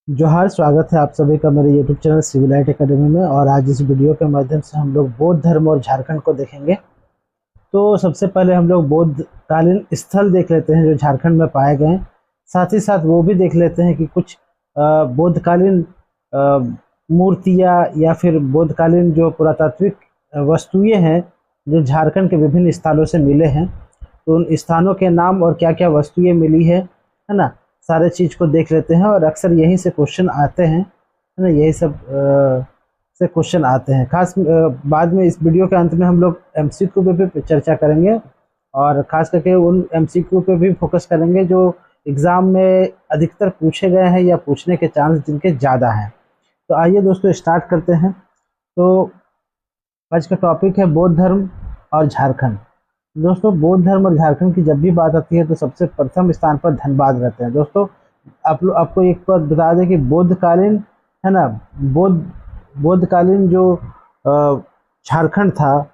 जोहार, स्वागत है आप सभी का मेरे YouTube चैनल सिविलाइट एकेडमी में। और आज इस वीडियो के माध्यम से हम लोग बौद्ध धर्म और झारखंड को देखेंगे। तो सबसे पहले हम लोग बौद्ध कालीन स्थल देख लेते हैं जो झारखंड में पाए गए हैं। साथ ही साथ वो भी देख लेते हैं कि कुछ बौद्ध कालीन मूर्तियाँ या फिर बौद्ध कालीन जो पुरातात्विक वस्तुएं हैं जो झारखंड के विभिन्न स्थानों से मिले हैं। तो उन स्थानों के नाम और क्या क्या वस्तुएं मिली है ना, सारे चीज को देख लेते हैं। और अक्सर यहीं से क्वेश्चन आते हैं, है ना, यही सब से क्वेश्चन आते हैं। खास बाद में इस वीडियो के अंत में हम लोग एमसीक्यू पे भी चर्चा करेंगे, और खास करके उन एमसीक्यू पे भी फोकस करेंगे जो एग्जाम में अधिकतर पूछे गए हैं या पूछने के चांस जिनके ज़्यादा हैं। तो आइए दोस्तों स्टार्ट करते हैं। तो आज का टॉपिक है बौद्ध धर्म और झारखंड। दोस्तों, बौद्ध धर्म और झारखंड की जब भी बात आती है तो सबसे प्रथम स्थान पर धनबाद रहते हैं। दोस्तों, आपको एक बात बता दें कि बौद्ध कालीन, है ना, बौद्ध कालीन जो झारखंड था,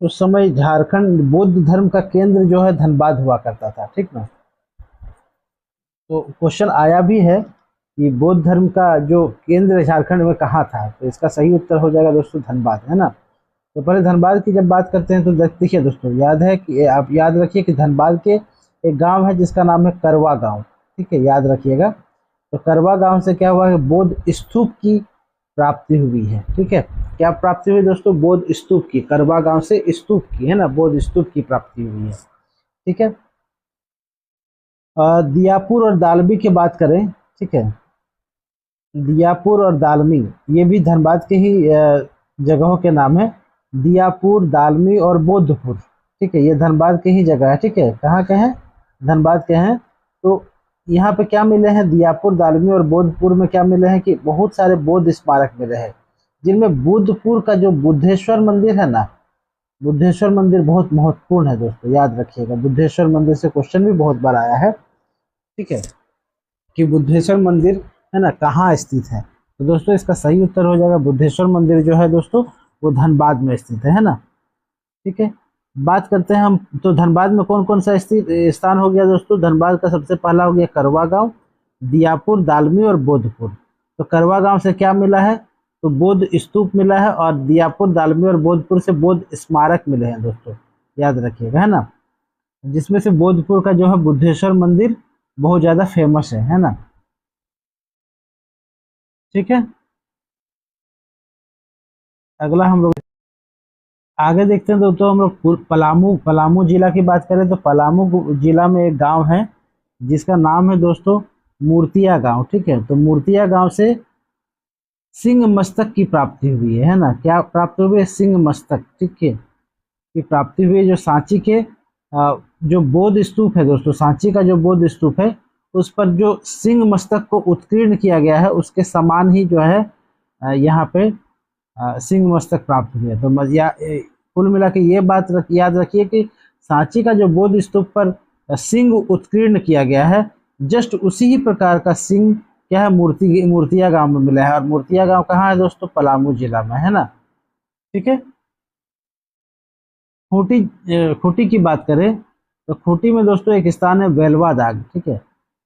उस समय झारखंड बौद्ध धर्म का केंद्र जो है धनबाद हुआ करता था। ठीक ना। तो क्वेश्चन आया भी है कि बौद्ध धर्म का जो केंद्र झारखंड में कहाँ था, तो इसका सही उत्तर हो जाएगा दोस्तों धनबाद, है ना। तो पहले धनबाद की जब बात करते हैं तो देखिए दोस्तों, याद है कि आप याद रखिए कि धनबाद के एक गांव है जिसका नाम है करवा गांव। ठीक है, याद रखिएगा। तो करवा गांव से क्या हुआ है, बौद्ध स्तूप की प्राप्ति हुई है। ठीक है, क्या प्राप्ति हुई दोस्तों, बौद्ध स्तूप की। करवा गांव से स्तूप की, है ना, बौद्ध स्तूप की प्राप्ति हुई है। ठीक है। दियापुर और दालमी की बात करें, ठीक है, दियापुर और दालमी ये भी धनबाद के ही जगहों के नाम है। दियापुर, दालमी और बोधपुर, ठीक है, ये धनबाद के ही जगह है। ठीक है, कहाँ के हैं, धनबाद के हैं। तो यहाँ पे क्या मिले हैं, दियापुर, दालमी और बोधपुर में क्या मिले हैं कि बहुत सारे बौद्ध स्मारक मिले हैं, जिनमें बुद्धपुर का जो बुद्धेश्वर मंदिर है ना, बुद्धेश्वर मंदिर बहुत महत्वपूर्ण है दोस्तों, याद रखिएगा। बुद्धेश्वर मंदिर से क्वेश्चन भी बहुत बार आया है। ठीक है, कि बुद्धेश्वर मंदिर, है ना, कहाँ स्थित है। तो दोस्तों इसका सही उत्तर हो जाएगा बुद्धेश्वर मंदिर जो है दोस्तों वो धनबाद में स्थित है ना। ठीक है, बात करते हैं हम। तो धनबाद में कौन कौन सा स्थित स्थान हो गया दोस्तों, धनबाद का सबसे पहला हो गया करवा गांव, दियापुर, दालमी और बोधपुर। तो करवा गांव से क्या मिला है, तो बौद्ध स्तूप मिला है, और दियापुर, दालमी और बोधपुर से बौद्ध स्मारक मिले हैं दोस्तों, याद रखिएगा, है ना। जिसमें से बोधपुर का जो है बुद्धेश्वर मंदिर बहुत ज्यादा फेमस है ना। ठीक है, अगला हम लोग आगे देखते हैं। तो हम लोग पलामू पलामू जिला की बात करें तो पलामू जिला में एक गांव है जिसका नाम है दोस्तों मूर्तिया गांव। ठीक है, तो मूर्तिया गांव से सिंह मस्तक की प्राप्ति हुई है ना। क्या प्राप्त हुई है, सिंह मस्तक। ठीक है, की प्राप्ति हुई है, जो सांची के जो बौद्ध स्तूप है दोस्तों, सांची का जो बौद्ध स्तूप है उस पर जो सिंह मस्तक को उत्कीर्ण किया गया है उसके समान ही जो है यहाँ पे सिंह मस्तक प्राप्त हुए। तो कुल मिला के ये बात याद रखिए कि सांची का जो बौद्ध स्तूप पर सिंह उत्कीर्ण किया गया है, जस्ट उसी ही प्रकार का सिंह क्या है, मूर्तिया गांव में मिला है। और मूर्तिया गांव कहाँ है दोस्तों, पलामू जिला में, है ना। ठीक है, खूंटी खूंटी की बात करें तो खूंटी में दोस्तों एक स्थान है बेलवा दाग। ठीक है,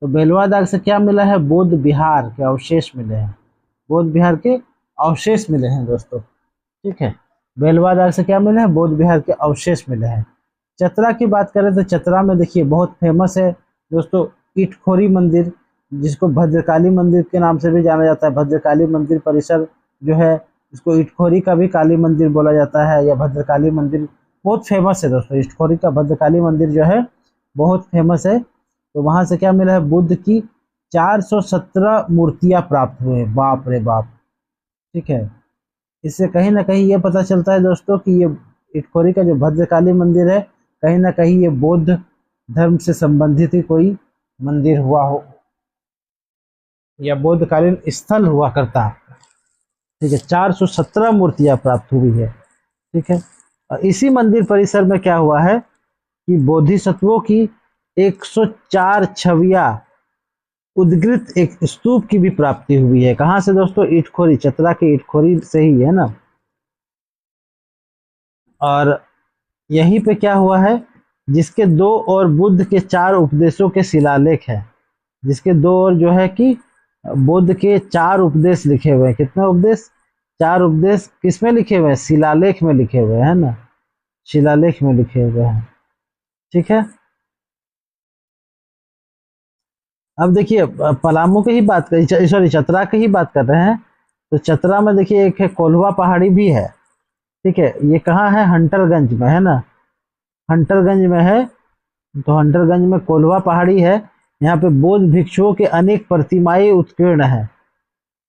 तो बेलवा दाग से क्या मिला है, बौद्ध विहार के अवशेष मिले हैं, बौद्ध विहार के अवशेष मिले हैं दोस्तों। ठीक है, बेलवा दाग से क्या मिले हैं, बौद्ध विहार के अवशेष मिले हैं। चतरा की बात करें तो चतरा में देखिए बहुत फेमस है दोस्तों इटखोरी मंदिर, जिसको भद्रकाली मंदिर के नाम से भी जाना जाता है। भद्रकाली मंदिर परिसर जो है इसको इटखोरी का भी काली मंदिर बोला जाता है, या भद्रकाली मंदिर बहुत फेमस है दोस्तों। इटखोरी का भद्रकाली मंदिर जो है बहुत फेमस है। तो वहां से क्या मिला है, बुद्ध की 417 मूर्तियां प्राप्त हुए। बाप रे बाप। ठीक है, इससे कहीं ना कहीं ये पता चलता है दोस्तों कि ये इटखोरी का जो भद्रकाली मंदिर है कहीं ना कहीं ये बौद्ध धर्म से संबंधित ही कोई मंदिर हुआ हो, या बौद्धकालीन स्थल हुआ करता है। ठीक है, 417 मूर्तियां प्राप्त हुई है। ठीक है, और इसी मंदिर परिसर में क्या हुआ है कि बोधिसत्वों की 104 छवियां उद्गृत एक स्तूप की भी प्राप्ति हुई है। कहां से दोस्तों, इटखोरी, चतरा के इटखोरी से ही, है ना। और यहीं पे क्या हुआ है, जिसके दो और बुद्ध के 4 उपदेशों के शिलालेख है, जिसके दो और जो है कि बुद्ध के 4 उपदेश लिखे हुए हैं। कितने उपदेश? 4 उपदेश किसमें लिखे हुए हैं? शिलालेख में लिखे हुए हैं ना, शिलालेख में लिखे हुए हैं। ठीक है, अब देखिए पलामू की ही बात कर, सॉरी चतरा की ही बात कर रहे हैं। तो चतरा में देखिए एक है कोल्हुआ पहाड़ी भी है। ठीक है, ये कहाँ है? हंटरगंज में है ना, हंटरगंज में है। तो हंटरगंज में कोल्हुआ पहाड़ी है। यहाँ पे बौद्ध भिक्षुओं के अनेक प्रतिमाएं उत्कीर्ण है।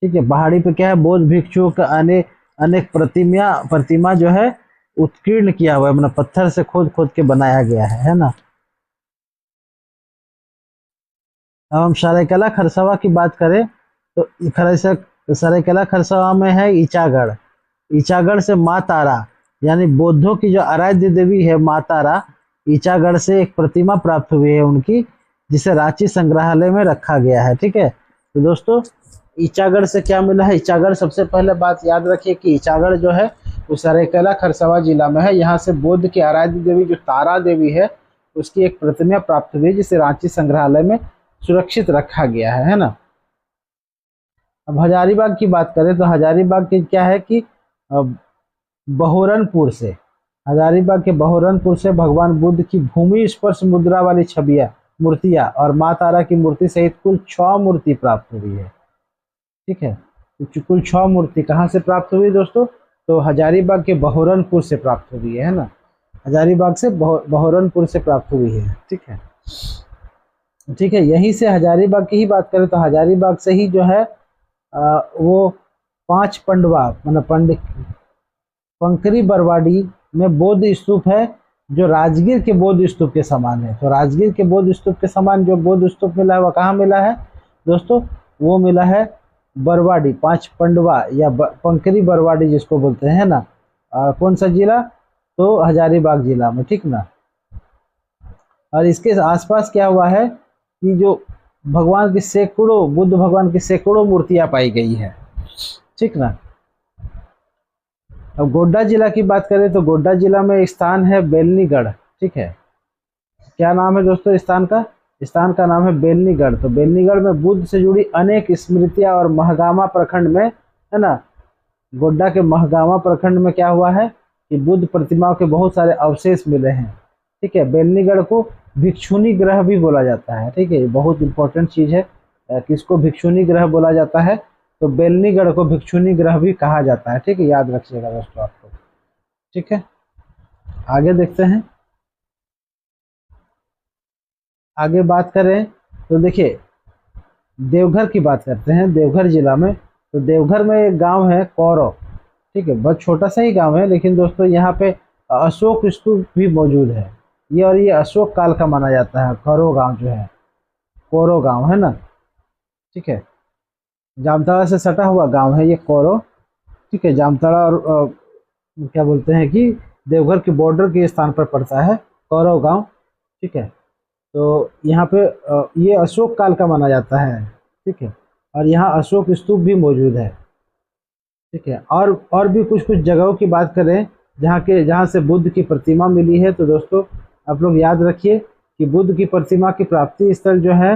ठीक है, पहाड़ी पे क्या है? बौद्ध भिक्षुओं का अनेक अनेक प्रतिमा जो है उत्कीर्ण किया हुआ है, मतलब पत्थर से खोद खोद के बनाया गया है ना। अब हम सरायकला खरसावां की बात करें तो सरायकला खरसावां में है ईचागढ़। ईचागढ़ से माँ तारा, यानी बौद्धों की जो आराध्य देवी है माँ तारा, ईचागढ़ से एक प्रतिमा प्राप्त हुई है उनकी, जिसे रांची संग्रहालय में रखा गया है। ठीक है, तो दोस्तों ईचागढ़ से क्या मिला है? ईचागढ़ सबसे पहले बात याद रखिए कि ईचागढ़ जो है वो सरायकेला खरसावां जिला में है। यहाँ से बुद्ध की आराध्य देवी जो तारा देवी है उसकी एक प्रतिमा प्राप्त हुई है, जिसे रांची संग्रहालय में सुरक्षित रखा गया है ना। अब हजारीबाग की बात करें तो हजारीबाग की क्या है कि बहोरनपुर से, हजारीबाग के बहोरनपुर से भगवान बुद्ध की भूमि स्पर्श मुद्रा वाली छवियां मूर्तियां और माँ तारा की मूर्ति सहित कुल 6 मूर्ति प्राप्त हुई है। ठीक है, तो कुल 6 मूर्ति कहाँ से प्राप्त हुई दोस्तों? तो हजारीबाग के बहोरनपुर से प्राप्त हुई है ना, हजारीबाग से बहोरनपुर से प्राप्त हुई है। ठीक है, ठीक है, यहीं से हजारीबाग की ही बात करें तो हजारीबाग से ही जो है वो 5 पंडवा मतलब पंडित पंकरी बरवाडी में बौद्ध स्तूप है, जो राजगीर के बौद्ध स्तूप के समान है। तो राजगीर के बौद्ध स्तूप के समान जो बौद्ध स्तूप मिला है वह कहाँ मिला है दोस्तों? वो मिला है बरवाडी, 5 पंडवा या पंकरी बरवाडी जिसको बोलते हैं ना। कौन सा जिला? तो हजारीबाग जिला में। ठीक ना। और इसके आसपास क्या हुआ है कि जो भगवान की सैकड़ों, बुद्ध भगवान की सैकड़ों मूर्तियां पाई गई है। ठीक ना। अब गोड्डा जिला की बात करें तो गोड्डा जिला में एक स्थान है बेलनीगढ़। ठीक है, क्या नाम है दोस्तों स्थान का? स्थान का नाम है बेलनीगढ़। तो बेलनीगढ़ में बुद्ध से जुड़ी अनेक स्मृतियां और महगामा प्रखंड में है ना, गोड्डा के महगामा प्रखंड में क्या हुआ है कि बुद्ध प्रतिमाओं के बहुत सारे अवशेष मिले हैं। ठीक है, बेलनीगढ़ को भिक्षुनी ग्रह भी बोला जाता है। ठीक है, ये बहुत इंपॉर्टेंट चीज है। किसको भिक्षुनी ग्रह बोला जाता है? तो बेलनीगढ़ को भिक्षुनी ग्रह भी कहा जाता है। ठीक है, याद रखिएगा दोस्तों आपको। ठीक है, आगे देखते हैं। आगे बात करें तो देखिए देवघर की बात करते हैं। देवघर जिला में, तो देवघर में एक गांव है कौरव। ठीक है, बहुत छोटा सा ही गांव है, लेकिन दोस्तों यहाँ पे अशोक स्तूप भी मौजूद है। ये और ये अशोक काल का माना जाता है। कौरव गांव जो है, कौरव गांव है ना। ठीक है, जामताड़ा से सटा हुआ गांव है ये कौरव। ठीक है, जामताड़ा और क्या बोलते हैं कि देवघर के बॉर्डर के स्थान पर पड़ता है कौरव गांव। ठीक है, तो यहाँ पे ये अशोक काल का माना जाता है। ठीक है, और यहाँ अशोक स्तूप भी मौजूद है। ठीक है, और भी कुछ कुछ जगहों की बात करें जहाँ से बुद्ध की प्रतिमा मिली है। तो दोस्तों आप लोग याद रखिए कि बुद्ध की प्रतिमा की प्राप्ति स्थल जो है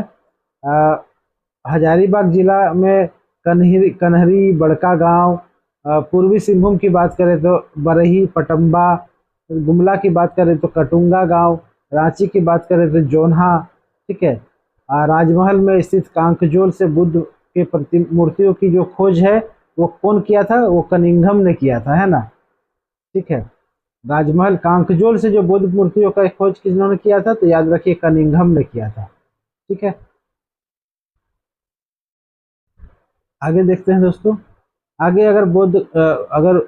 हजारीबाग जिला में कन्हरी बड़का गांव। पूर्वी सिंहभूम की बात करें तो बरही पटम्बा। गुमला की बात करें तो कटुंगा गांव। रांची की बात करें तो जोन्हा। ठीक है, राजमहल में स्थित कांकजोल से बुद्ध के मूर्तियों की जो खोज है वो कौन किया था? वो कनिंघम ने किया था, है ना। ठीक है, राजमहल कांकजोल से जो बुद्ध मूर्तियों का खोज किन्होंने किया था? तो याद रखिए कनिंघम ने किया था। ठीक है, आगे देखते हैं दोस्तों। आगे अगर अगर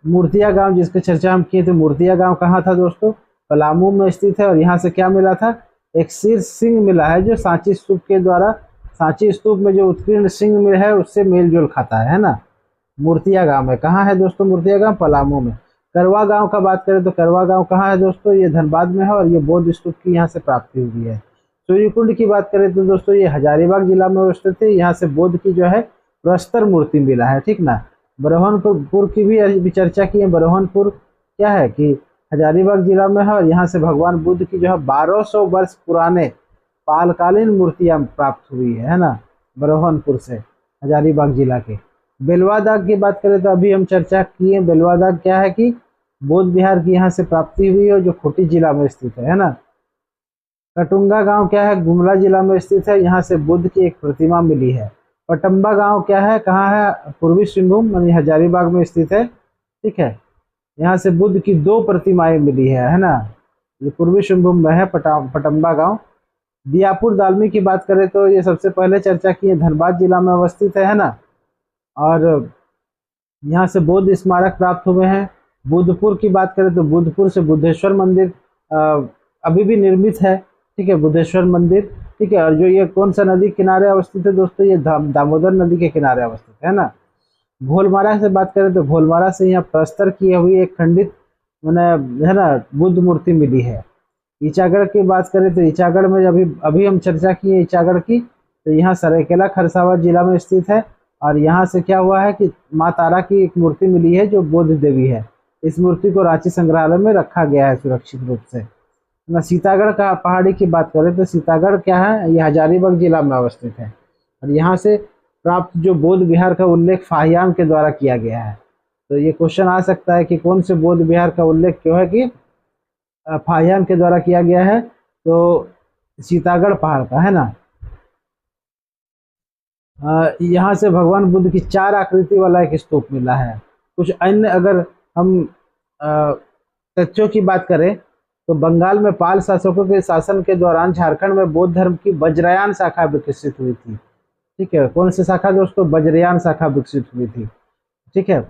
मूर्तिया गांव जिसकी चर्चा हम किए थे, मूर्तिया गांव कहाँ था दोस्तों? पलामू में स्थित है। और यहाँ से क्या मिला था? एक शीर्ष सिंह मिला है, जो सांची स्तूप के द्वारा, सांची स्तूप में जो उत्कीर्ण सिंह में है उससे मेल जोल खाता है ना। मूर्तिया गांव में कहाँ है दोस्तों? मूर्तिया गांव पलामू में। करवा गांव का बात करें तो करवा गांव कहाँ है दोस्तों? ये धनबाद में है और ये बौद्ध स्तूप की यहाँ से प्राप्ति हुई है। सूर्यकुंड की बात करें तो दोस्तों ये हजारीबाग जिला में स्थित है। यहाँ से बुद्ध की जो है प्रस्तर मूर्ति मिला है। ठीक ना। बरहनपुर की भी चर्चा की है। बरहनपुर क्या है कि हजारीबाग जिला में है और यहाँ से भगवान बुद्ध की जो है 1200 वर्ष पुराने पालकालीन मूर्तियां प्राप्त हुई है ना। बरौहनपुर से, हजारीबाग जिला के। बेलवा दाग की बात करें तो अभी हम चर्चा किए, बेलवा दाग क्या है कि बौद्ध विहार की यहाँ से प्राप्ति हुई है, जो खूंटी जिला में स्थित है ना। कटुंगा गांव क्या है, गुमला जिला में स्थित है, यहाँ से बुद्ध की एक प्रतिमा मिली है। पटम्बा गांव क्या है, कहाँ है, पूर्वी सिंहभूम यानी हजारीबाग में स्थित है, ठीक है। यहाँ से बुद्ध की 2 प्रतिमाएं मिली है ना। ये पूर्वी सिंहभूम में है पटम्बा गांव। दियापुर दालमी की बात करें तो ये सबसे पहले चर्चा की है, धनबाद जिला में अवस्थित है ना। और यहाँ से बौद्ध स्मारक प्राप्त हुए हैं। बुद्धपुर की बात करें तो बुद्धपुर से बुद्धेश्वर मंदिर अभी भी निर्मित है, ठीक है, बुद्धेश्वर मंदिर, ठीक है। और जो ये कौन सा नदी किनारे अवस्थित है दोस्तों, ये दामोदर नदी के किनारे अवस्थित है ना। घोलमारा से बात करें तो घोलमारा से यहाँ प्रस्तर किए हुई एक खंडित मैंने है ना बुद्ध मूर्ति मिली है। ईचागढ़ की बात करें तो ईचागढ़ में अभी अभी हम चर्चा की है ईचागढ़ की, तो यहाँ सरायकेला खरसावां जिला में स्थित है। और यहाँ से क्या हुआ है कि माँ तारा की एक मूर्ति मिली है जो बौद्ध देवी है। इस मूर्ति को रांची संग्रहालय में रखा गया है सुरक्षित रूप से ना। सीतागढ़ का पहाड़ी की बात करें तो सीतागढ़ क्या है, ये हजारीबाग जिला में अवस्थित है। और यहाँ से प्राप्त जो बौद्ध विहार का उल्लेख फाहियान के द्वारा किया गया है। तो ये क्वेश्चन आ सकता है कि कौन से बौद्ध विहार का उल्लेख क्यों है कि फाहियान के द्वारा किया गया है, तो सीतागढ़ पहाड़ का है ना। यहाँ से भगवान बुद्ध की 4 आकृति वाला एक स्तूप मिला है। कुछ अन्य अगर हम तथ्यों की बात करें तो बंगाल में पाल शासकों के शासन के दौरान झारखंड में बौद्ध धर्म की वज्रयान शाखा विकसित हुई थी, ठीक है। कौन सी शाखा दोस्तों, वज्रयान शाखा विकसित हुई थी, ठीक है।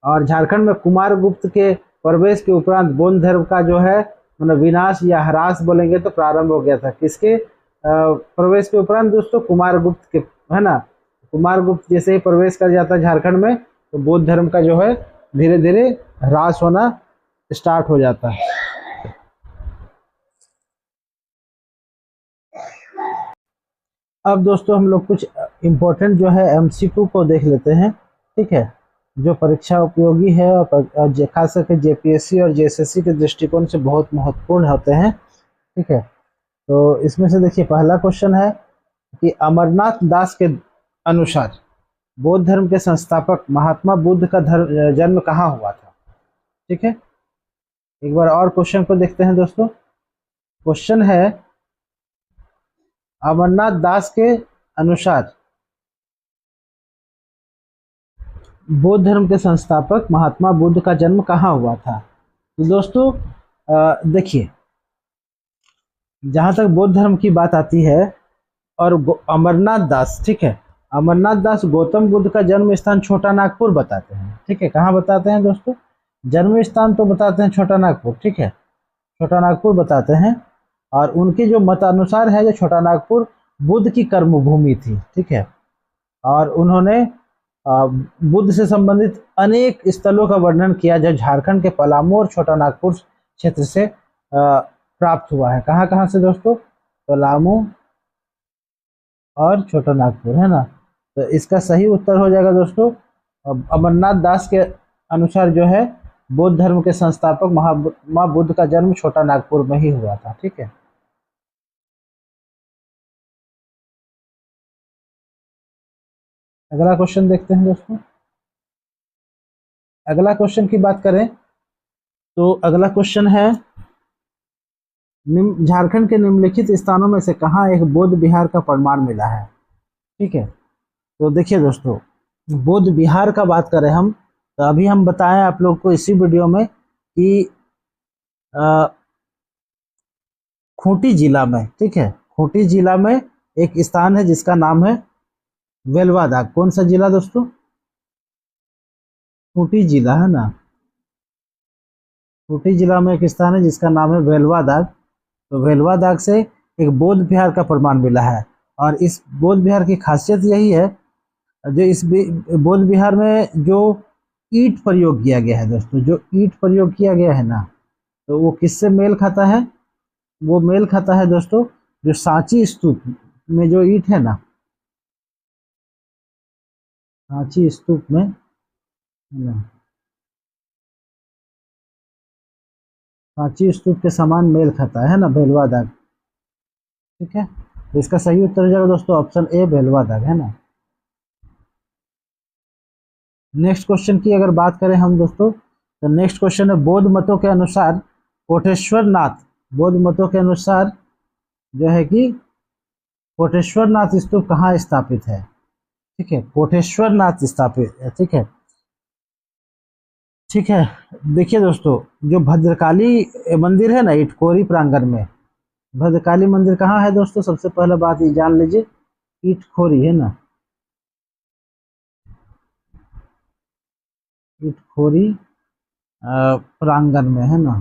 और झारखंड में कुमार गुप्त के प्रवेश के उपरांत बौद्ध धर्म का जो है मतलब विनाश या ह्रास बोलेंगे तो प्रारंभ हो गया था। किसके प्रवेश के उपरांत दोस्तों, कुमार गुप्त के, है ना। कुमार गुप्त जैसे ही प्रवेश कर जाता है झारखंड में तो बौद्ध धर्म का जो है धीरे धीरे ह्रास होना स्टार्ट हो जाता है। अब दोस्तों हम लोग कुछ इम्पोर्टेंट जो है एमसीक्यू को देख लेते हैं, ठीक है, जो परीक्षा उपयोगी है और खास करके जेपीएससी और जेएसएससी के दृष्टिकोण से बहुत महत्वपूर्ण होते हैं, ठीक है। तो इसमें से देखिए पहला क्वेश्चन है कि अमरनाथ दास के अनुसार बौद्ध धर्म के संस्थापक महात्मा बुद्ध का जन्म कहाँ हुआ था, ठीक है। एक बार और क्वेश्चन को देखते हैं दोस्तों। क्वेश्चन है अमरनाथ दास के अनुसार बौद्ध धर्म के संस्थापक महात्मा बुद्ध का जन्म कहाँ हुआ था। तो दोस्तों देखिए, जहाँ तक बौद्ध धर्म की बात आती है और अमरनाथ दास, ठीक है, अमरनाथ दास गौतम बुद्ध का जन्म स्थान छोटा नागपुर बताते हैं, ठीक है। कहाँ बताते हैं दोस्तों, जन्म स्थान तो बताते हैं छोटा नागपुर, ठीक है, छोटा नागपुर बताते हैं। और उनके जो मतानुसार है जो छोटा नागपुर बुद्ध की कर्मभूमि थी, ठीक है। और उन्होंने बुद्ध से संबंधित अनेक स्थलों का वर्णन किया जो झारखंड के पलामू और छोटा नागपुर क्षेत्र से प्राप्त हुआ है। कहाँ कहाँ से दोस्तों, पलामू और छोटा नागपुर, है ना। तो इसका सही उत्तर हो जाएगा दोस्तों अमरनाथ दास के अनुसार जो है बौद्ध धर्म के संस्थापक महात्मा बुद्ध का जन्म छोटा नागपुर में ही हुआ था, ठीक है। अगला क्वेश्चन देखते हैं दोस्तों। अगला क्वेश्चन की बात करें तो अगला क्वेश्चन है झारखंड के निम्नलिखित स्थानों में से कहाँ एक बौद्ध विहार का प्रमाण मिला है, ठीक है। तो देखिए दोस्तों, बौद्ध विहार का बात करें हम तो अभी हम बताएं आप लोग को इसी वीडियो में कि खूंटी जिला में, ठीक है, खूंटी जिला में एक स्थान है जिसका नाम है वेलवा दाग। कौन सा जिला दोस्तों, खूंटी जिला, है ना। खूंटी जिला में एक स्थान है जिसका नाम है वेलवा दाग। तो वेलवा दाग से एक बौद्ध विहार का प्रमाण मिला है। और इस बौद्ध विहार की खासियत यही है जो इस बौद्ध विहार में जो ईंट प्रयोग किया गया है दोस्तों, जो ईंट प्रयोग किया गया है ना, तो वो किससे मेल खाता है, वो मेल खाता है दोस्तों जो सांची स्तूप में जो ईंट है ना, सांची स्तूप में, है ना, सांची स्तूप के समान मेल खाता है ना वेलवा दाग, ठीक है। तो इसका सही उत्तर हो जाएगा दोस्तों ऑप्शन ए बेलवा दाग, है ना। नेक्स्ट क्वेश्चन की अगर बात करें हम दोस्तों, तो नेक्स्ट क्वेश्चन है बौद्ध मतों के अनुसार कोटेश्वर नाथ, बौद्ध मतों के अनुसार जो है कि कोटेश्वर नाथ स्तूप कहाँ स्थापित है। ठीक है, कोटेश्वर नाथ स्थापित है। ठीक है, ठीक है। देखिए दोस्तों, जो भद्रकाली मंदिर है ना इटकोरी प्रांगण में, भद्रकाली मंदिर कहाँ है दोस्तों, सबसे पहले बात ये जान लीजिए, इटखोरी है ना, इटखोरी प्रांगण में, है ना।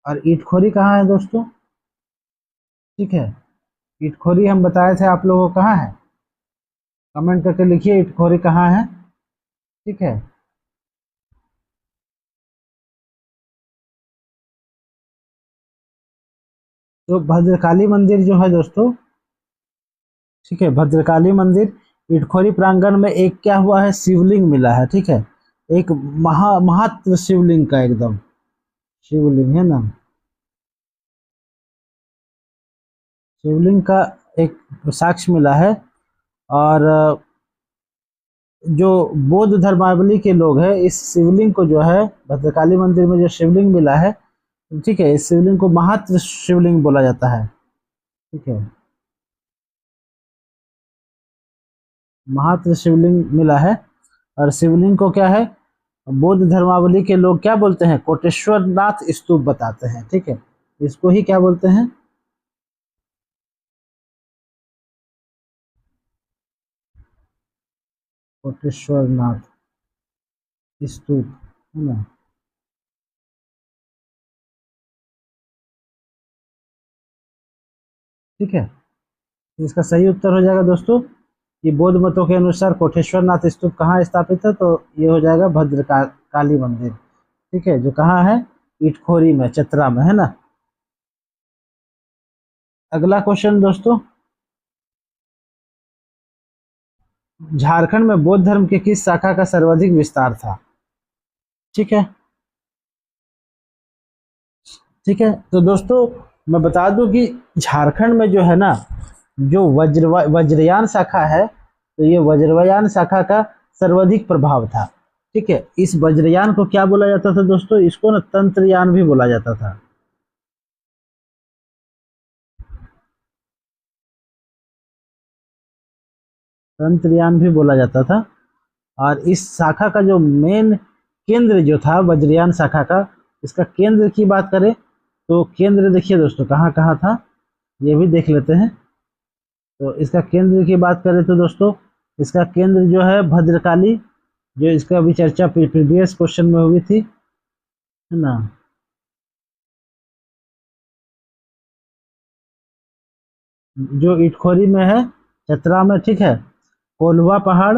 और इटखोरी कहाँ है दोस्तों। ठीक है, इटखोरी हम बताए थे आप लोगों को कहाँ है, कमेंट करके लिखिए इटखोरी कहाँ है। ठीक है, तो भद्रकाली मंदिर जो है दोस्तों, ठीक है, भद्रकाली मंदिर इटखोरी प्रांगण में एक क्या हुआ है, शिवलिंग मिला है। ठीक है, एक महत्व शिवलिंग का, एकदम शिवलिंग है ना, शिवलिंग का एक साक्ष्य मिला है। और जो बौद्ध धर्मावलंबी के लोग हैं, इस शिवलिंग को जो है भद्रकाली मंदिर में जो शिवलिंग मिला है, ठीक है, इस शिवलिंग को महत्व शिवलिंग बोला जाता है। ठीक है, महत्व शिवलिंग मिला है। और शिवलिंग को क्या है, बौद्ध धर्मावलंबी के लोग क्या बोलते हैं, कोटेश्वर नाथ स्तूप बताते हैं। ठीक है, इसको ही क्या बोलते हैं, कोटेश्वर नाथ स्तूप, है ना। ठीक है, इसका सही उत्तर हो जाएगा दोस्तों कि बौद्ध मतों के अनुसार कोटेश्वर नाथ स्तूप कहाँ स्थापित है, तो ये हो जाएगा काली मंदिर। ठीक है, जो कहाँ है, इटखोरी में, चतरा में, है ना। अगला क्वेश्चन दोस्तों, झारखंड में बौद्ध धर्म की किस शाखा का सर्वाधिक विस्तार था। ठीक है, ठीक है, तो दोस्तों मैं बता दूं कि झारखंड में जो है ना, जो वज्रयान शाखा है, तो ये वज्रयान शाखा का सर्वाधिक प्रभाव था। ठीक है, इस वज्रयान को क्या बोला जाता था दोस्तों, इसको ना तंत्रयान भी बोला जाता था। तंत्रयान भी बोला जाता था। और इस शाखा का जो मेन केंद्र जो था वज्रयान शाखा का, इसका केंद्र की बात करें तो केंद्र देखिए दोस्तों कहाँ कहाँ था, ये भी देख लेते हैं। तो इसका केंद्र की बात करें तो दोस्तों, इसका केंद्र जो है भद्रकाली, जो इसका भी चर्चा प्रीवियस क्वेश्चन में हुई थी, है ना। जो इटखोरी में है, चतरा में। ठीक है, कोल्हुआ पहाड़,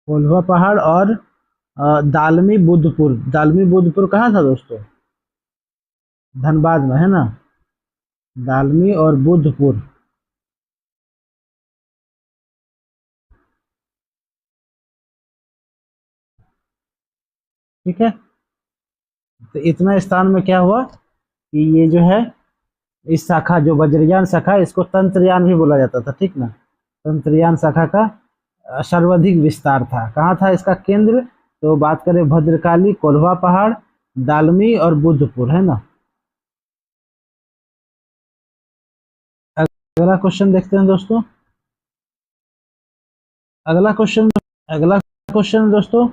कोल्हुआ पहाड़ और दालमी बुद्धपुर, दालमी बुद्धपुर कहाँ था दोस्तों, धनबाद में, है ना। दालमी और बुद्धपुर। ठीक है, तो इतना स्थान में क्या हुआ कि ये जो है, इस शाखा जो वज्रयान शाखा है, इसको तंत्रयान भी बोला जाता था। ठीक ना, तंत्रयान शाखा का सर्वाधिक विस्तार था। कहाँ था इसका केंद्र, तो बात करें भद्रकाली, कोल्हुआ पहाड़, दालमी और बुद्धपुर, है ना। अगला क्वेश्चन देखते हैं दोस्तों। अगला क्वेश्चन, अगला क्वेश्चन दोस्तों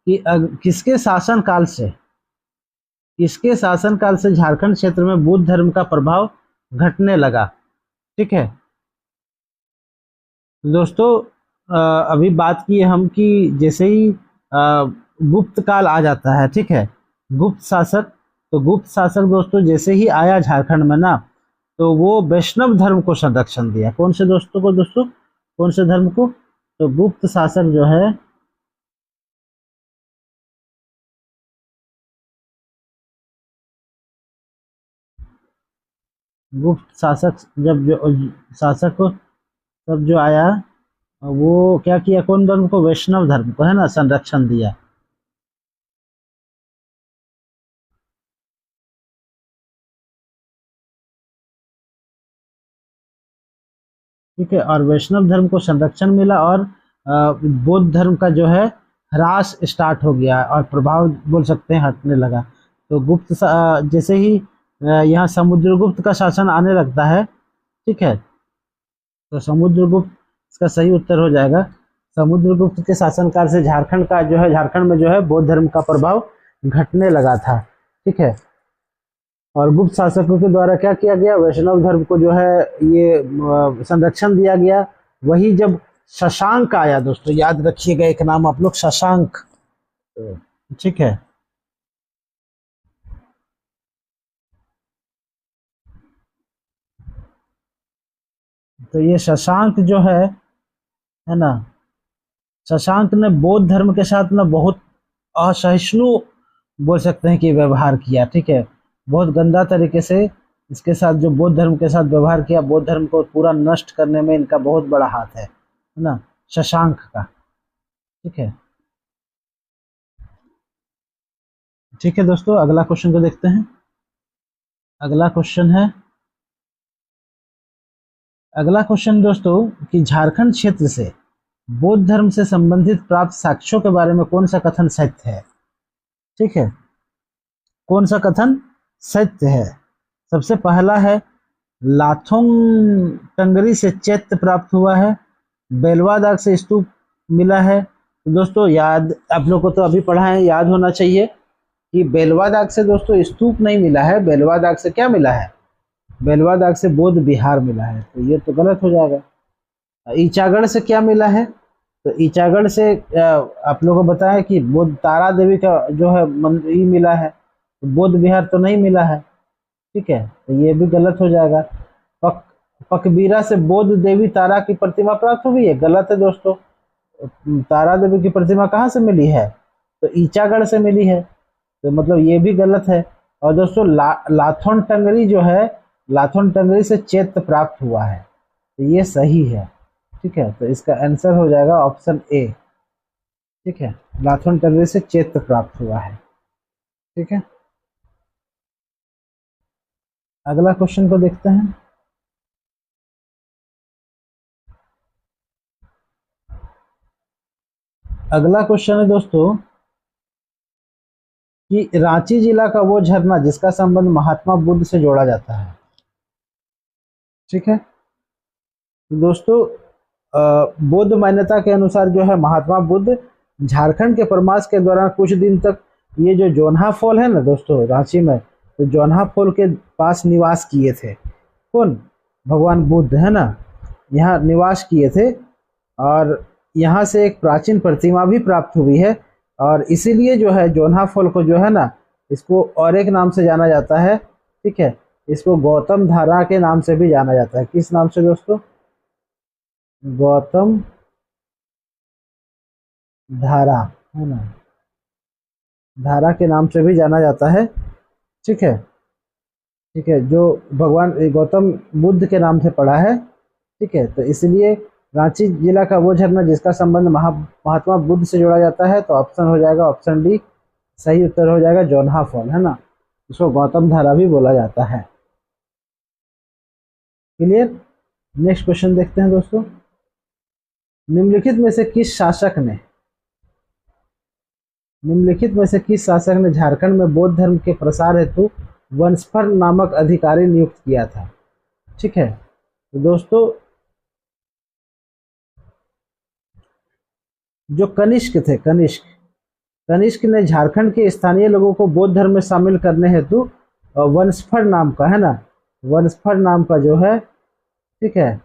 कि किसके शासन काल से, किसके शासन काल से झारखंड क्षेत्र में बुद्ध धर्म का प्रभाव घटने लगा। ठीक है दोस्तों, अभी बात की हम कि जैसे ही गुप्त काल आ जाता है, ठीक है, गुप्त शासक, तो गुप्त शासक दोस्तों जैसे ही आया झारखंड में ना, तो वो वैष्णव धर्म को संरक्षण दिया। कौन से दोस्तों को दोस्तों, कौन से धर्म को, तो गुप्त शासक जो है, गुप्त शासक जब जो शासक तब जो आया, वो क्या किया, कौन धर्म को, वैष्णव धर्म को, है ना, संरक्षण दिया। ठीक है, और वैष्णव धर्म को संरक्षण मिला, और बौद्ध धर्म का जो है ह्रास स्टार्ट हो गया और प्रभाव बोल सकते हैं हटने लगा। तो जैसे ही यहाँ समुद्रगुप्त का शासन आने लगता है, ठीक है, तो समुद्रगुप्त इसका सही उत्तर हो जाएगा। समुद्रगुप्त के शासनकाल से झारखंड का जो है, झारखंड में जो है बौद्ध धर्म का प्रभाव घटने लगा था। ठीक है, और गुप्त शासकों के द्वारा क्या किया गया, वैष्णव धर्म को जो है ये संरक्षण दिया गया। वही जब शशांक आया, दोस्तों याद रखिएगा एक नाम आप लोग, शशांक। ठीक है, तो ये शशांक जो है ना, शशांक ने बौद्ध धर्म के साथ ना बहुत असहिष्णु बोल सकते हैं कि व्यवहार किया। ठीक है, बहुत गंदा तरीके से इसके साथ जो बौद्ध धर्म के साथ व्यवहार किया, बौद्ध धर्म को पूरा नष्ट करने में इनका बहुत बड़ा हाथ है ना, शशांक का। ठीक है, ठीक है दोस्तों, अगला क्वेश्चन को देखते हैं। अगला क्वेश्चन है, अगला क्वेश्चन दोस्तों कि झारखंड क्षेत्र से बौद्ध धर्म से संबंधित प्राप्त साक्ष्यों के बारे में कौन सा कथन सत्य है। ठीक है, कौन सा कथन सत्य है। सबसे पहला है लाथोंग टंगरी से चैत्य प्राप्त हुआ है, बेलवा दाग से स्तूप मिला है। तो दोस्तों याद, आप लोग को तो अभी पढ़ा है, याद होना चाहिए कि बेलवा दाग से दोस्तों स्तूप नहीं मिला है, बेलवा दाग से क्या मिला है, बेलवा दाग से बौद्ध विहार मिला है। तो ये तो गलत हो जाएगा। ईचागढ़ से क्या मिला है, तो ईचागढ़ से आप लोगों को बताया कि बौद्ध तारा देवी का जो है मंदिर मिला है, तो बौद्ध विहार तो नहीं मिला है। ठीक है, तो ये भी गलत हो जाएगा। पक पकबीरा से बौद्ध देवी तारा की प्रतिमा प्राप्त हुई है, गलत है दोस्तों। तारा देवी की प्रतिमा कहाँ से मिली है, तो ईचागढ़ से मिली है, तो मतलब ये भी गलत है। और दोस्तों लाथोन टंगरी जो है, लाथोन टंगरी से चैत्य प्राप्त हुआ है, तो ये सही है। ठीक है, तो इसका आंसर हो जाएगा ऑप्शन ए। ठीक है, लाथोन टंगरी से चैत्य प्राप्त हुआ है। ठीक है, अगला क्वेश्चन को देखते हैं। अगला क्वेश्चन है दोस्तों कि रांची जिला का वो झरना जिसका संबंध महात्मा बुद्ध से जोड़ा जाता है। ठीक है, तो दोस्तों बौद्ध मान्यता के अनुसार जो है महात्मा बुद्ध झारखंड के प्रवास के दौरान कुछ दिन तक ये जो जोन्हा फॉल है ना दोस्तों रांची में, तो जोन्हा फॉल के पास निवास किए थे। कौन, भगवान बुद्ध है ना, यहाँ निवास किए थे। और यहाँ से एक प्राचीन प्रतिमा भी प्राप्त हुई है, और इसीलिए जो है जोन्हा फॉल को जो है ना, इसको और एक नाम से जाना जाता है। ठीक है, इसको गौतम धारा के नाम से भी जाना जाता है। किस नाम से दोस्तों, गौतम धारा, है ना, धारा के नाम से भी जाना जाता है। ठीक है, ठीक है, जो भगवान गौतम बुद्ध के नाम से पड़ा है। ठीक है, तो इसलिए रांची जिला का वो झरना जिसका संबंध महात्मा बुद्ध से जोड़ा जाता है, तो ऑप्शन हो जाएगा ऑप्शन डी, सही उत्तर हो जाएगा जोन्हा फॉल, है ना, इसको गौतम धारा भी बोला जाता है। क्लियर, नेक्स्ट क्वेश्चन देखते हैं दोस्तों। निम्नलिखित में से किस शासक ने, निम्नलिखित में से किस शासक ने झारखंड में बौद्ध धर्म के प्रसार हेतु वंशफर नामक अधिकारी नियुक्त किया था। ठीक है, तो दोस्तों जो कनिष्क थे, कनिष्क, कनिष्क ने झारखंड के स्थानीय लोगों को बौद्ध धर्म में शामिल करने हेतु वंशफर नाम का, है ना, वंशफर नाम का जो है, ठीक है,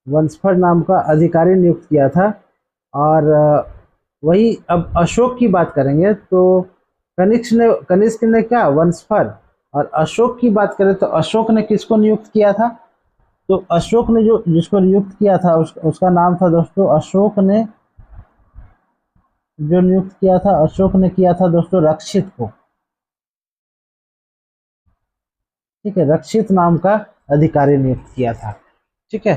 वंशफर नाम का अधिकारी नियुक्त किया था। और वही अब अशोक की बात करेंगे तो कनिष्क ने क्या, वंशफर। और अशोक की बात करें तो अशोक ने किसको नियुक्त किया था, तो अशोक ने जो जिसको नियुक्त किया था उसका नाम था दोस्तों, अशोक ने जो नियुक्त किया था, अशोक ने किया था दोस्तों रक्षित को। ठीक है, रक्षित नाम का अधिकारी नियुक्त किया था। ठीक है,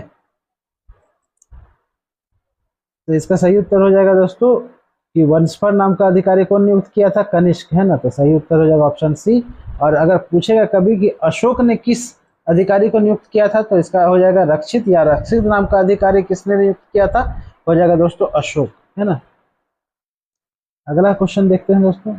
तो इसका सही उत्तर हो जाएगा दोस्तों कि वंशफर नाम का अधिकारी कौन नियुक्त किया था, कनिष्क, है ना। तो सही उत्तर हो जाएगा ऑप्शन सी। और अगर पूछेगा कभी कि अशोक ने किस अधिकारी को नियुक्त किया था, तो इसका हो जाएगा रक्षित, या रक्षित नाम का अधिकारी किसने नियुक्त किया था, हो जाएगा दोस्तों अशोक, है ना। अगला क्वेश्चन देखते हैं दोस्तों।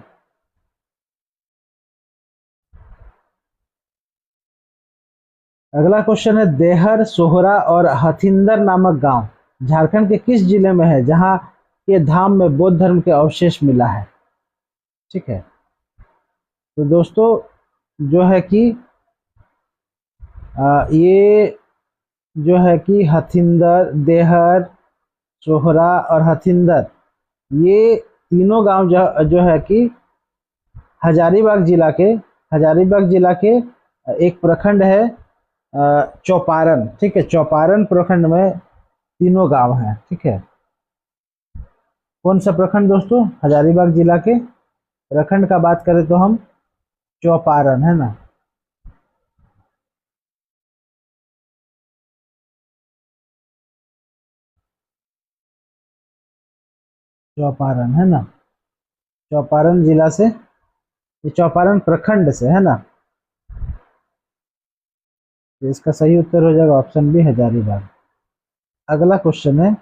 अगला क्वेश्चन है, देहर, सोहरा और हथिंदर नामक गांव झारखंड के किस जिले में है जहां के धाम में बौद्ध धर्म के अवशेष मिला है। ठीक है, तो दोस्तों जो है कि ये जो है कि हथिंदर, देहर, सोहरा और हथिंदर, ये तीनों गांव जो है कि हजारीबाग जिला के, हजारीबाग जिला के एक प्रखंड है चौपारण। ठीक है, चौपारण प्रखंड में तीनों गांव हैं। ठीक है, कौन सा प्रखंड दोस्तों, हजारीबाग जिला के प्रखंड का बात करें तो हम चौपारण, है ना। चौपारण, है ना, चौपारण जिला से, ये चौपारण प्रखंड से, है ना। तो इसका सही उत्तर हो जाएगा ऑप्शन बी, हजारीबाग। अगला क्वेश्चन है,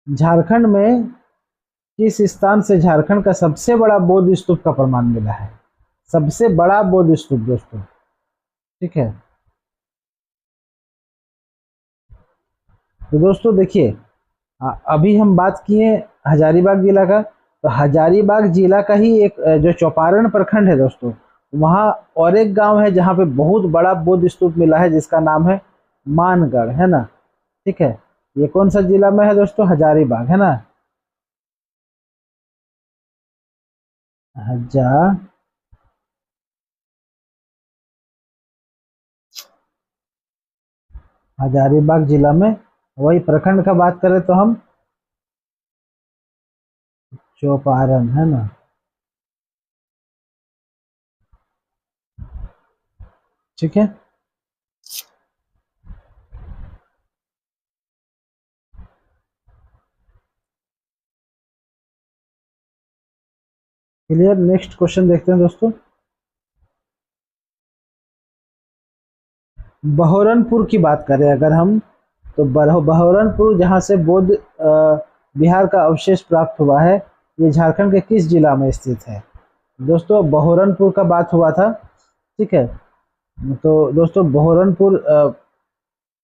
झारखंड में किस स्थान से झारखंड का सबसे बड़ा बौद्ध स्तूप का प्रमाण मिला है। सबसे बड़ा बौद्ध स्तूप दोस्तों। ठीक है, तो दोस्तों देखिए, अभी हम बात किए हजारीबाग जिला का, तो हजारीबाग जिला का ही एक जो चौपारण प्रखंड है दोस्तों, वहाँ और एक गांव है जहाँ पे बहुत बड़ा बौद्ध स्तूप मिला है, जिसका नाम है मानगढ़, है ना। ठीक है, ये कौन सा जिला में है दोस्तों, हजारीबाग, है ना। हजार हजारीबाग जिला में, वही प्रखंड का बात करें तो हम चौपारण, है ना। ठीक है, क्लियर। नेक्स्ट क्वेश्चन देखते हैं दोस्तों। बहोरनपुर की बात करें अगर हम, तो बहोरनपुर जहाँ से बौद्ध विहार का अवशेष प्राप्त हुआ है, ये झारखंड के किस जिला में स्थित है। दोस्तों बहोरनपुर का बात हुआ था। ठीक है, तो दोस्तों बहोरनपुर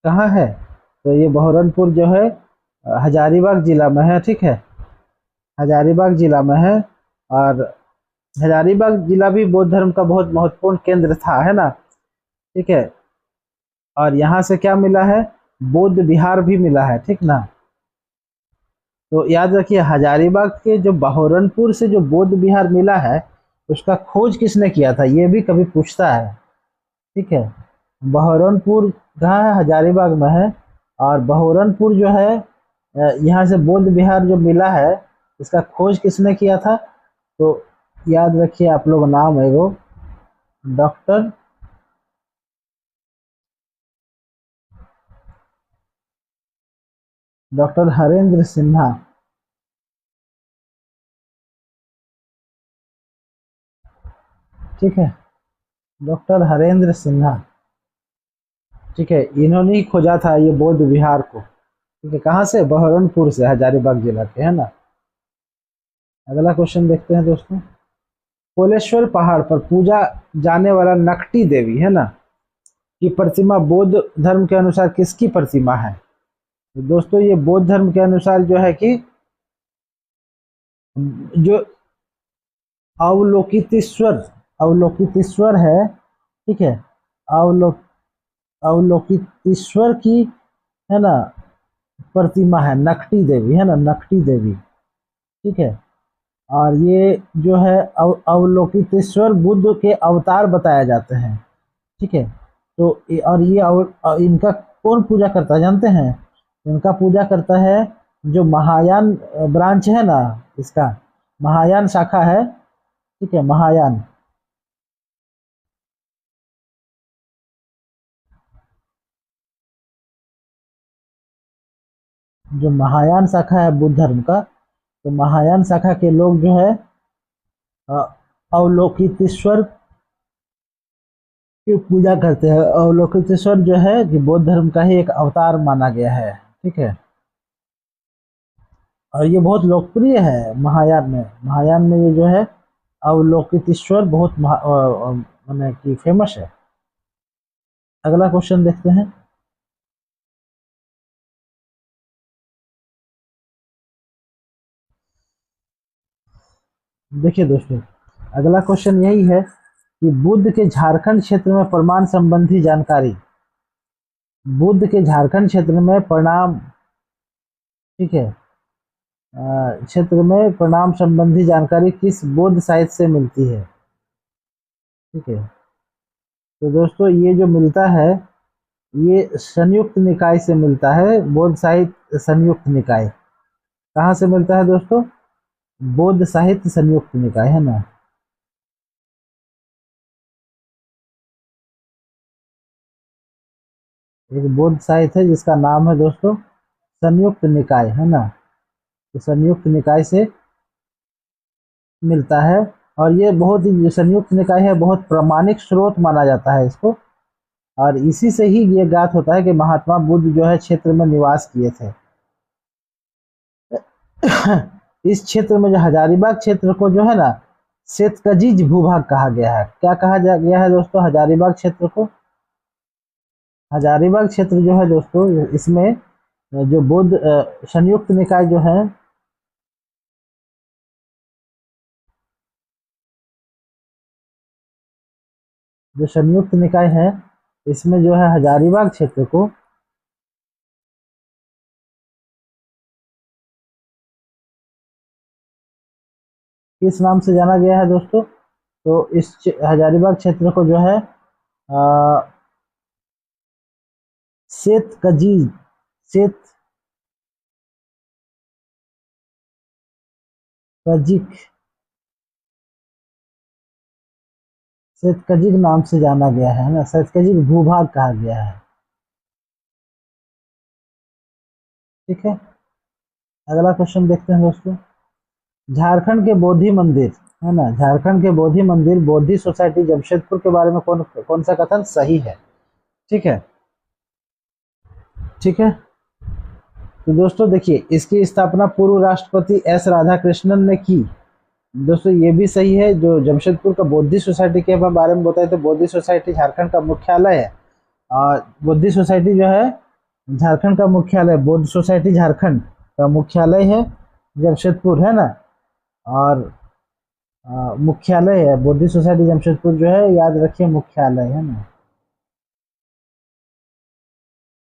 कहाँ है, तो ये बहोरनपुर जो है हजारीबाग जिला में है। ठीक है, हजारीबाग जिला में है, और हजारीबाग जिला भी बौद्ध धर्म का बहुत महत्वपूर्ण केंद्र था, है ना। ठीक है, और यहाँ से क्या मिला है, बौद्ध विहार भी मिला है। ठीक ना, तो याद रखिए हजारीबाग के जो बहोरनपुर से जो बौद्ध विहार मिला है, उसका खोज किसने किया था, ये भी कभी पूछता है। ठीक है, बहोरनपुर कहाँ है, हजारीबाग में है। और बहोरनपुर जो है यहाँ से बौद्ध विहार जो मिला है, इसका खोज किसने किया था, तो याद रखिए आप लोग नाम है वो, डॉक्टर डॉक्टर हरेंद्र सिन्हा। ठीक है, डॉक्टर हरेंद्र सिन्हा। ठीक है, इन्होंने ही खोजा था ये बौद्ध विहार को। ठीक है, कहाँ से, बहरनपुर से, हजारीबाग जिला के, है ना। अगला क्वेश्चन देखते हैं दोस्तों। कोलेश्वर पहाड़ पर पूजा जाने वाला नकटी देवी, है ना, की प्रतिमा बौद्ध धर्म के अनुसार किसकी प्रतिमा है। तो दोस्तों ये बौद्ध धर्म के अनुसार जो है कि जो अवलोकितेश्वर अवलोकितेश्वर है। ठीक है, अवलोक अवलोकितेश्वर की, है ना, प्रतिमा है, नकटी देवी, है ना, नकटी देवी। ठीक है, और ये जो है अवलोकितेश्वर बुद्ध के अवतार बताए जाते हैं। ठीक है, तो और ये इनका कौन पूजा करता है जानते हैं, इनका पूजा करता है जो महायान ब्रांच है ना, इसका महायान शाखा है। ठीक है, महायान, जो महायान शाखा है बुद्ध धर्म का, तो महायान शाखा के लोग जो है अ, अवलोकितेश्वर की पूजा करते हैं। अवलोकितेश्वर जो है कि बौद्ध धर्म का ही एक अवतार माना गया है, ठीक है। और ये बहुत लोकप्रिय है महायान में। महायान में ये जो है अवलोकितेश्वर बहुत माने कि फेमस है। अगला क्वेश्चन देखते हैं। देखिए दोस्तों, अगला क्वेश्चन यही है कि बुद्ध के झारखंड क्षेत्र में प्रमाण संबंधी जानकारी। बुद्ध के झारखंड क्षेत्र में प्रणाम, ठीक है, क्षेत्र में प्रणाम संबंधी जानकारी किस बौद्ध साहित्य से मिलती है? ठीक है, तो दोस्तों ये जो मिलता है ये संयुक्त निकाय से मिलता है। बौद्ध साहित्य संयुक्त निकाय कहाँ से मिलता है दोस्तों? बौद्ध साहित्य संयुक्त निकाय, है ना। एक बौद्ध साहित्य है जिसका नाम है दोस्तों संयुक्त निकाय, है ना। तो संयुक्त निकाय से मिलता है। और ये बहुत ही, जो संयुक्त निकाय है, बहुत प्रामाणिक स्रोत माना जाता है इसको। और इसी से ही ये ज्ञात होता है कि महात्मा बुद्ध जो है क्षेत्र में निवास किए थे। इस क्षेत्र में जो हजारीबाग क्षेत्र को जो है ना श्वेतकजीज भूभाग कहा गया है। क्या कहा गया है दोस्तों हजारीबाग क्षेत्र को? हजारीबाग क्षेत्र जो है दोस्तों, इसमें जो बौद्ध संयुक्त निकाय जो है, जो संयुक्त निकाय है, इसमें जो है हजारीबाग क्षेत्र को किस नाम से जाना गया है दोस्तों? तो इस हजारीबाग क्षेत्र को जो है श्वेतकजीज, श्वेतकजिक, श्वेतकजिक नाम से जाना गया है ना। श्वेतकजिक भूभाग कहा गया है, ठीक है। अगला क्वेश्चन देखते हैं दोस्तों। झारखंड के बोधि मंदिर, है ना, झारखंड के बोधि मंदिर बोधि सोसाइटी जमशेदपुर के बारे में कौन कौन सा कथन सही है? ठीक है, ठीक है। तो दोस्तों देखिए, इसकी स्थापना पूर्व राष्ट्रपति एस राधाकृष्णन ने की। दोस्तों ये भी सही है। जो जमशेदपुर का बौद्धिस्ट सोसाइटी के बारे में बताए तो बौद्धिस्ट सोसाइटी झारखंड का मुख्यालय है। और बौद्धिस्ट सोसाइटी जो है झारखंड का मुख्यालय, बौद्ध सोसाइटी झारखंड का मुख्यालय है जमशेदपुर, है ना। और मुख्यालय है बौद्धिस्ट सोसाइटी जमशेदपुर जो है, याद रखिए मुख्यालय, है ना।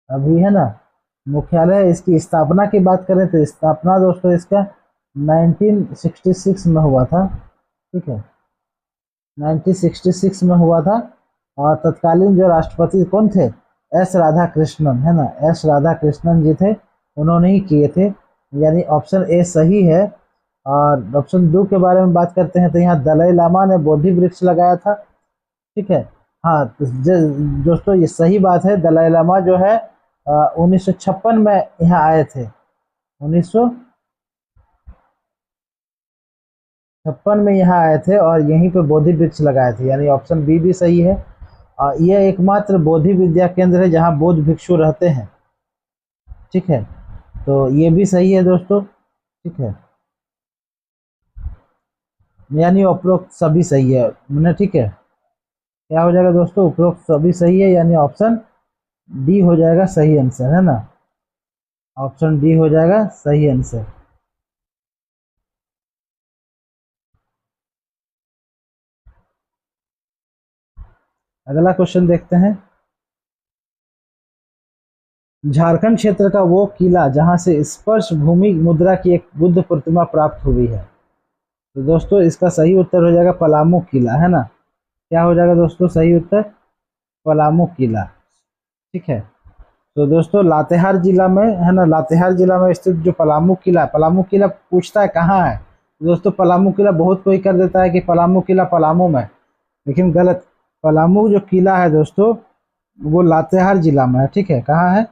अभी है ना मुख्यालय। इसकी स्थापना की बात करें तो स्थापना दोस्तों इसका 1966 में हुआ था, ठीक है, 1966 में हुआ था। और तत्कालीन जो राष्ट्रपति कौन थे? एस राधाकृष्णन, है ना, एस राधाकृष्णन जी थे, उन्होंने ही किए थे। यानी ऑप्शन ए सही है। और ऑप्शन 2 के बारे में बात करते हैं तो यहाँ दलाई लामा ने बोधि वृक्ष लगाया था, ठीक है। हाँ तो दोस्तों ये सही बात है। दलाई लामा जो है 1956 में यहाँ आए थे, 1956 में यहाँ आए थे और यहीं पे बोधि वृक्ष लगाए थे। यानी ऑप्शन बी भी सही है। यह एकमात्र बोधि विद्या केंद्र है जहाँ बौद्ध भिक्षु रहते हैं, ठीक है। तो ये भी सही है दोस्तों, ठीक है। यानी उपरोक्त सभी सही है मैंने, ठीक है। क्या हो जाएगा दोस्तों? उपरोक्त सभी सही है, यानी ऑप्शन डी हो जाएगा सही आंसर, है ना। ऑप्शन डी हो जाएगा सही आंसर। अगला क्वेश्चन देखते हैं। झारखंड क्षेत्र का वो किला जहां से स्पर्श भूमि मुद्रा की एक बुद्ध प्रतिमा प्राप्त हुई है। तो दोस्तों इसका सही उत्तर हो जाएगा पलामू किला, है ना। क्या हो जाएगा दोस्तों सही उत्तर? पलामू किला, ठीक है। तो दोस्तों लातेहार जिला में, है ना, लातेहार जिला में स्थित जो पलामू किला पूछता है कहाँ है। दोस्तों पलामू किला बहुत कोई कर देता है कि पलामू किला पलामू में, लेकिन गलत। पलामू जो किला है दोस्तों वो लातेहार जिला में है, ठीक है। कहाँ है?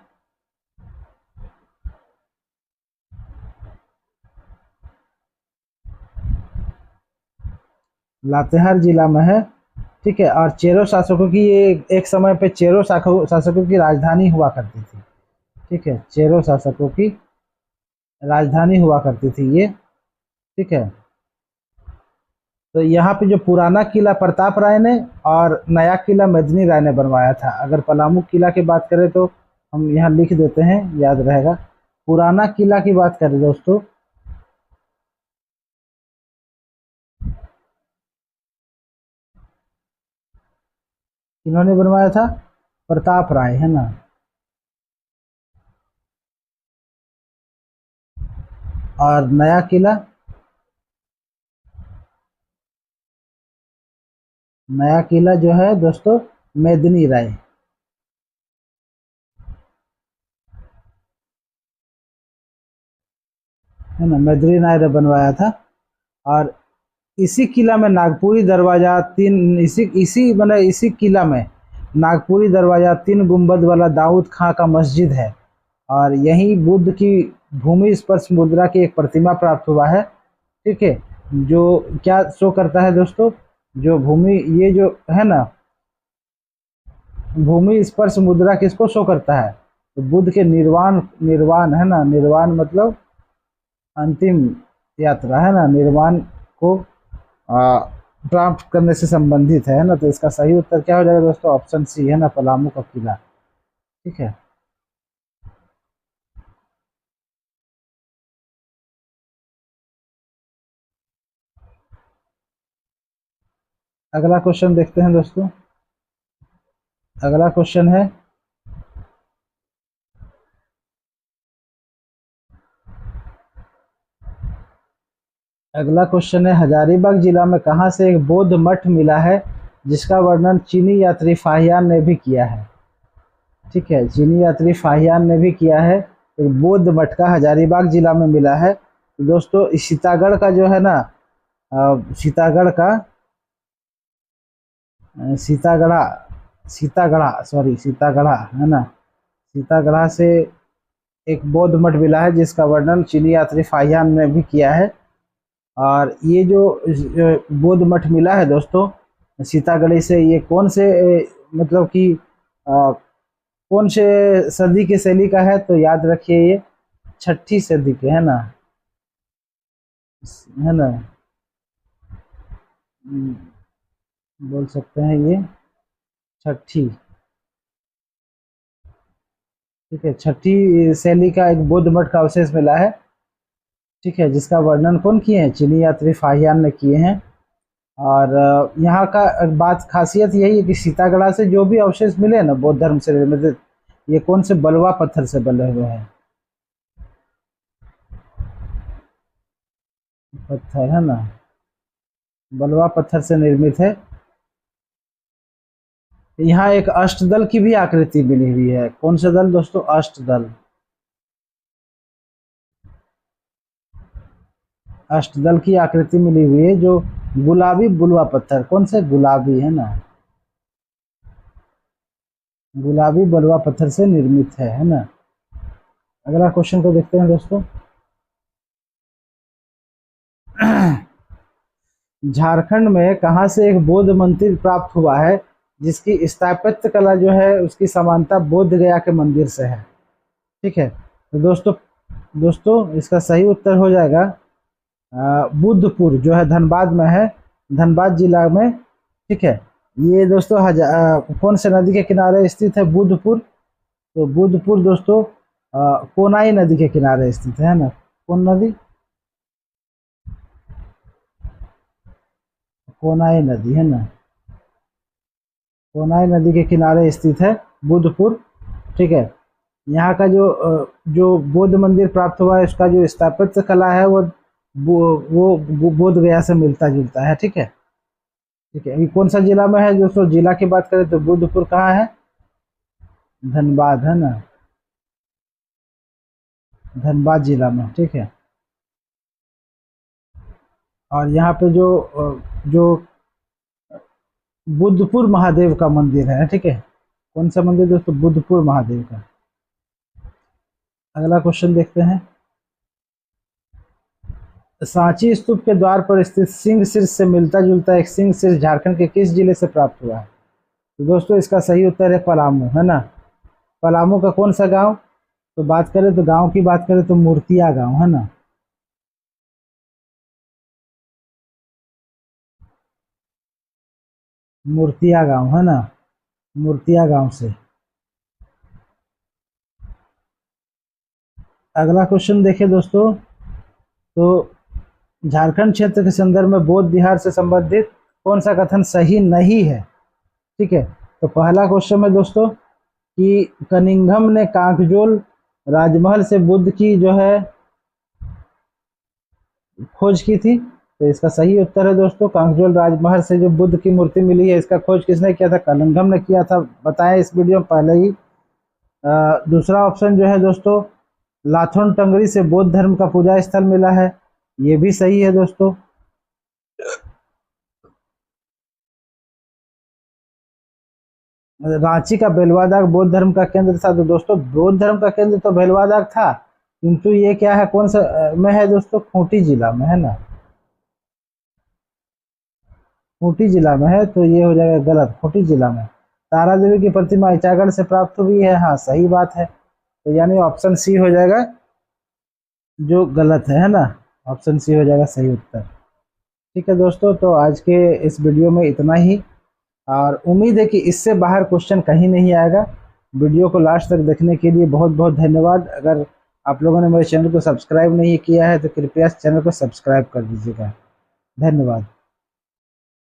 लातेहार जिला में है। ठीक है, और चेरो शासकों की ये एक समय पे चेरो शासकों की राजधानी हुआ करती थी। ठीक है, चेरो शासकों की राजधानी हुआ करती थी ये। ठीक है, तो यहाँ पे जो पुराना किला प्रताप राय ने और नया किला मेदिनी राय ने बनवाया था। अगर पलामू किला की बात करें तो हम यहाँ लिख देते हैं, याद रहेगा। पुराना किला की बात करें दोस्तों, किन्होंने बनवाया था? प्रताप राय, है ना। और नया किला, नया किला जो है दोस्तों मेदिनी राय, है ना, मेदिनी राय ने बनवाया था। और इसी किला में नागपुरी दरवाजा तीन, इसी इसी मतलब इसी किला में नागपुरी दरवाजा, तीन गुंबद वाला दाऊद खां का मस्जिद है। और यही बुद्ध की भूमि स्पर्श मुद्रा की एक प्रतिमा प्राप्त हुआ है। ठीक है, जो क्या शो करता है दोस्तों, जो भूमि ये जो है ना, भूमि स्पर्श मुद्रा किसको शो करता है? तो बुद्ध के निर्वाण, निर्वाण है ना, निर्वाण मतलब अंतिम यात्रा, है ना, निर्वाण को प्राप्त करने से संबंधित है ना। तो इसका सही उत्तर क्या हो जाएगा दोस्तों? ऑप्शन सी, है ना, पलामू का किला। ठीक है, अगला क्वेश्चन देखते हैं दोस्तों। अगला क्वेश्चन है, अगला क्वेश्चन है, हजारीबाग जिला में कहाँ से एक बौद्ध मठ मिला है जिसका वर्णन चीनी यात्री फाहियान ने भी किया है? ठीक है, चीनी यात्री फाहियान ने भी किया है। एक बौद्ध मठ का हजारीबाग जिला में मिला है। तो दोस्तों इस सीतागढ़ का जो है ना, सीतागढ़ का सीतागढ़ा, सीतागढ़ा सॉरी सीतागढ़ा, है ना, सीतागढ़ा से एक बौद्ध मठ मिला है जिसका वर्णन चीनी यात्री फाहियान ने भी किया है। और ये जो बौद्ध मठ मिला है दोस्तों सीतागढ़ी से, ये कौन से मतलब कि कौन से सदी की शैली का है? तो याद रखिए ये छठी सदी के, है ना, है ना। बोल सकते हैं ये छठी। ठीक है, छठी शैली का एक बौद्ध मठ का अवशेष मिला है। ठीक है, जिसका वर्णन कौन किए हैं? चीनी यात्री फाहियान ने किए हैं। और यहाँ का एक बात खासियत यही है कि सीतागढ़ा से जो भी अवशेष मिले ना बौद्ध धर्म से रिलेटेड, ये कौन से बलुआ पत्थर से बने हुए हैं, पत्थर, है ना, बलुआ पत्थर से निर्मित है। यहाँ एक अष्टदल की भी आकृति बनी हुई है। कौन सा दल दोस्तों? अष्टदल, अष्टदल की आकृति मिली हुई है जो गुलाबी बुलवा पत्थर, कौन से? गुलाबी, है ना, गुलाबी बलुआ पत्थर से निर्मित है ना। अगला क्वेश्चन को देखते हैं दोस्तों। झारखंड में कहाँ से एक बौद्ध मंदिर प्राप्त हुआ है जिसकी स्थापत्य कला जो है उसकी समानता बोध गया के मंदिर से है? ठीक है, तो दोस्तों दोस्तों इसका सही उत्तर हो जाएगा बुद्धपुर, जो है धनबाद में है, धनबाद जिला में। ठीक है, ये दोस्तों कौन से नदी के किनारे स्थित है? बुद्धपुर। तो बुद्धपुर दोस्तों कोनाई नदी के किनारे स्थित है ना। कौन नदी? कोनाई नदी, है ना, कोनाई नदी के किनारे स्थित है बुद्धपुर। ठीक है, यहाँ का जो बौद्ध मंदिर प्राप्त हुआ है उसका जो स्थापत्य कला है वो बोध गया से मिलता जुलता है। ठीक है, ठीक है, ये कौन सा जिला में है दोस्तों? जिला की बात करें तो बुद्धपुर कहाँ है? धनबाद, है ना, धनबाद जिला में। ठीक है, और यहाँ पे जो बुद्धपुर महादेव का मंदिर है। ठीक है, कौन सा मंदिर दोस्तों? बुद्धपुर महादेव का। अगला क्वेश्चन देखते हैं। सांची स्तूप के द्वार पर स्थित सिंह शीर्ष से मिलता जुलता एक सिंह शीर्ष झारखंड के किस जिले से प्राप्त हुआ है? तो दोस्तों इसका सही उत्तर है पलामू, है ना। पलामू का कौन सा गांव? तो बात करें तो गांव की बात करें तो मूर्तिया गांव, है ना। मूर्तिया गांव, है ना, मूर्तिया गांव से। अगला क्वेश्चन देखिए दोस्तों, तो झारखंड क्षेत्र के संदर्भ में बौद्ध विहार से संबंधित कौन सा कथन सही नहीं है? ठीक है, तो पहला क्वेश्चन है दोस्तों कि कनिंघम ने कांकजोल राजमहल से बुद्ध की जो है खोज की थी। तो इसका सही उत्तर है दोस्तों कांकजोल राजमहल से जो बुद्ध की मूर्ति मिली है, इसका खोज किसने किया था? कनिंघम ने किया था, बताया इस वीडियो में पहले ही। दूसरा ऑप्शन जो है दोस्तों, लाथोन टंगरी से बौद्ध धर्म का पूजा स्थल मिला है, ये भी सही है दोस्तों। रांची का बेलवादाग बौद्ध धर्म का केंद्र था। तो दोस्तों बौद्ध धर्म का केंद्र तो बेलवादाग था, किंतु ये क्या है, कौन सा में है दोस्तों? खूंटी जिला में, है ना। खूंटी जिला में है, तो ये हो जाएगा गलत, खूंटी जिला में। तारा देवी की प्रतिमा इचागढ़ से प्राप्त हुई है, हाँ सही बात है। तो यानी ऑप्शन सी हो जाएगा जो गलत है ना। ऑप्शन सी हो जाएगा सही उत्तर। ठीक है दोस्तों, तो आज के इस वीडियो में इतना ही, और उम्मीद है कि इससे बाहर क्वेश्चन कहीं नहीं आएगा। वीडियो को लास्ट तक देखने के लिए बहुत बहुत धन्यवाद। अगर आप लोगों ने मेरे चैनल को सब्सक्राइब नहीं किया है तो कृपया चैनल को सब्सक्राइब कर दीजिएगा। धन्यवाद।